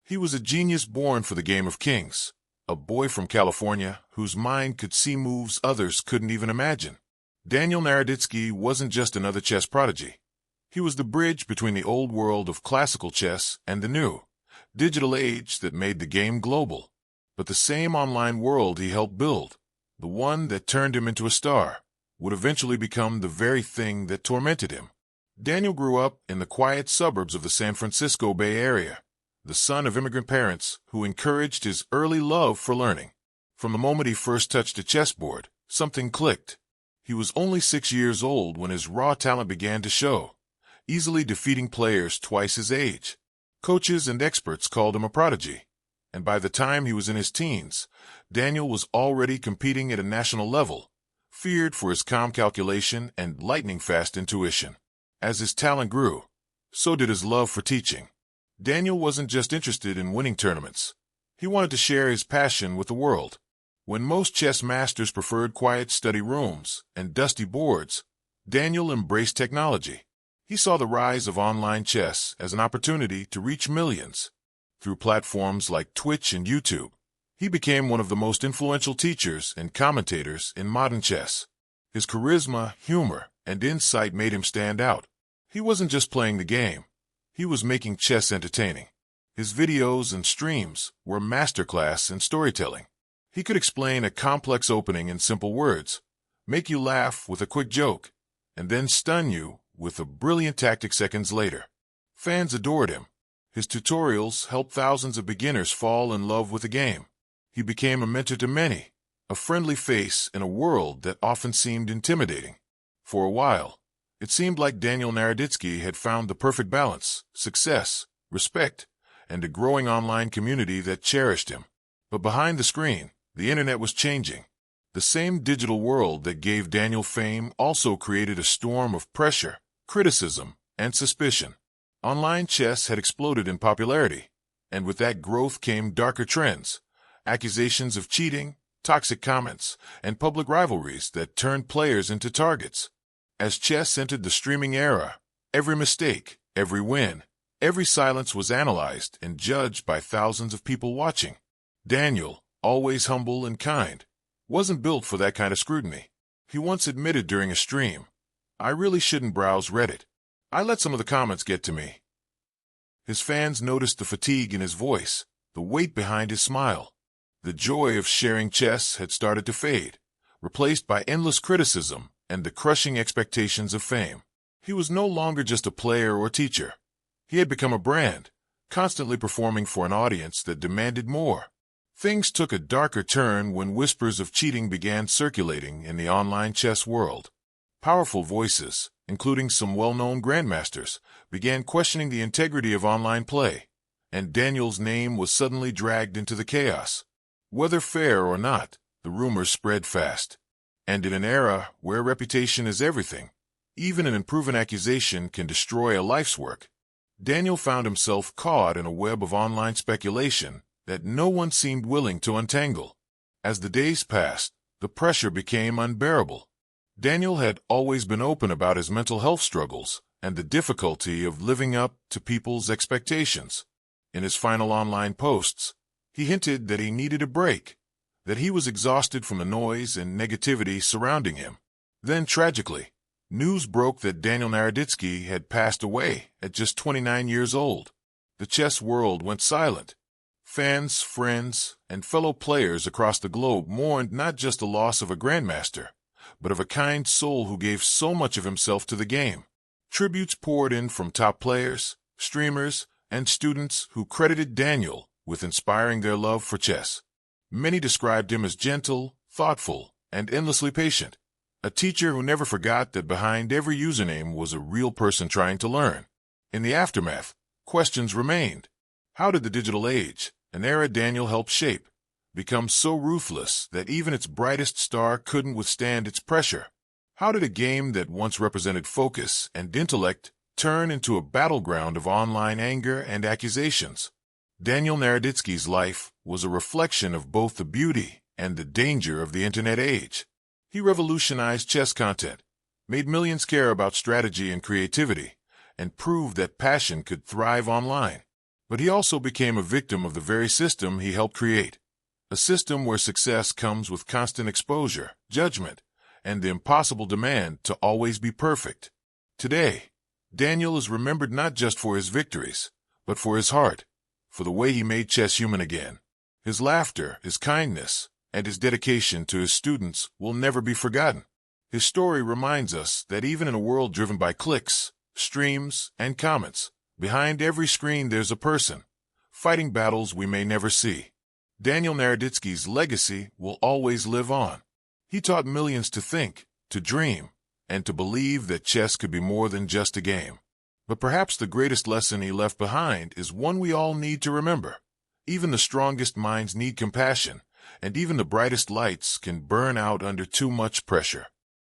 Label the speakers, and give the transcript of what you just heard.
Speaker 1: He was a genius born for the game of kings, a boy from California whose mind could see moves others couldn't even imagine. Daniel Naroditsky wasn't just another chess prodigy. He was the bridge between the old world of classical chess and the new, digital age that made the game global. But the same online world he helped build, the one that turned him into a star, would eventually become the very thing that tormented him. Daniel grew up in the quiet suburbs of the San Francisco Bay Area, the son of immigrant parents who encouraged his early love for learning. From the moment he first touched a chessboard, something clicked. He was only 6 years old when his raw talent began to show, easily defeating players twice his age. Coaches and experts called him a prodigy, and by the time he was in his teens, Daniel was already competing at a national level, feared for his calm calculation and lightning-fast intuition. As his talent grew, so did his love for teaching. Daniel wasn't just interested in winning tournaments. He wanted to share his passion with the world. When most chess masters preferred quiet study rooms and dusty boards, Daniel embraced technology. He saw the rise of online chess as an opportunity to reach millions. Through platforms like Twitch and YouTube, he became one of the most influential teachers and commentators in modern chess. His charisma, humor, and insight made him stand out. He wasn't just playing the game. He was making chess entertaining. His videos and streams were a masterclass in storytelling. He could explain a complex opening in simple words, make you laugh with a quick joke, and then stun you with a brilliant tactic seconds later. Fans adored him. His tutorials helped thousands of beginners fall in love with the game. He became a mentor to many, a friendly face in a world that often seemed intimidating. For a while, it seemed like Daniel Naroditsky had found the perfect balance, success, respect, and a growing online community that cherished him. But behind the screen, the internet was changing. The same digital world that gave Daniel fame also created a storm of pressure, criticism, and suspicion. Online chess had exploded in popularity, and with that growth came darker trends, accusations of cheating, toxic comments, and public rivalries that turned players into targets. As chess entered the streaming era, every mistake, every win, every silence was analyzed and judged by thousands of people watching. Daniel, always humble and kind, wasn't built for that kind of scrutiny. He once admitted during a stream, "I really shouldn't browse Reddit. I let some of the comments get to me." His fans noticed the fatigue in his voice, the weight behind his smile. The joy of sharing chess had started to fade, replaced by endless criticism and the crushing expectations of fame. He was no longer just a player or teacher. He had become a brand, constantly performing for an audience that demanded more. Things took a darker turn when whispers of cheating began circulating in the online chess world. Powerful voices, including some well-known grandmasters, began questioning the integrity of online play, and Daniel's name was suddenly dragged into the chaos. Whether fair or not, the rumors spread fast. And in an era where reputation is everything, even an unproven accusation can destroy a life's work, Daniel found himself caught in a web of online speculation that no one seemed willing to untangle. As the days passed, the pressure became unbearable. Daniel had always been open about his mental health struggles and the difficulty of living up to people's expectations. In his final online posts, he hinted that he needed a break, that he was exhausted from the noise and negativity surrounding him. Then, tragically, news broke that Daniel Naroditsky had passed away at just 29 years old. The chess world went silent. Fans, friends, and fellow players across the globe mourned not just the loss of a grandmaster, but of a kind soul who gave so much of himself to the game. Tributes poured in from top players, streamers, and students who credited Daniel with inspiring their love for chess. Many described him as gentle, thoughtful, and endlessly patient, a teacher who never forgot that behind every username was a real person trying to learn. In the aftermath, questions remained. How did the digital age, an era Daniel helped shape, become so ruthless that even its brightest star couldn't withstand its pressure? How did a game that once represented focus and intellect turn into a battleground of online anger and accusations? Daniel Naroditsky's life was a reflection of both the beauty and the danger of the internet age. He revolutionized chess content, made millions care about strategy and creativity, and proved that passion could thrive online. But he also became a victim of the very system he helped create. A system where success comes with constant exposure, judgment, and the impossible demand to always be perfect. Today, Daniel is remembered not just for his victories, but for his heart, for the way he made chess human again. His laughter, his kindness, and his dedication to his students will never be forgotten. His story reminds us that even in a world driven by clicks, streams, and comments, behind every screen there's a person, fighting battles we may never see. Daniel Naroditsky's legacy will always live on. He taught millions to think, to dream, and to believe that chess could be more than just a game. But perhaps the greatest lesson he left behind is one we all need to remember. Even the strongest minds need compassion, and even the brightest lights can burn out under too much pressure.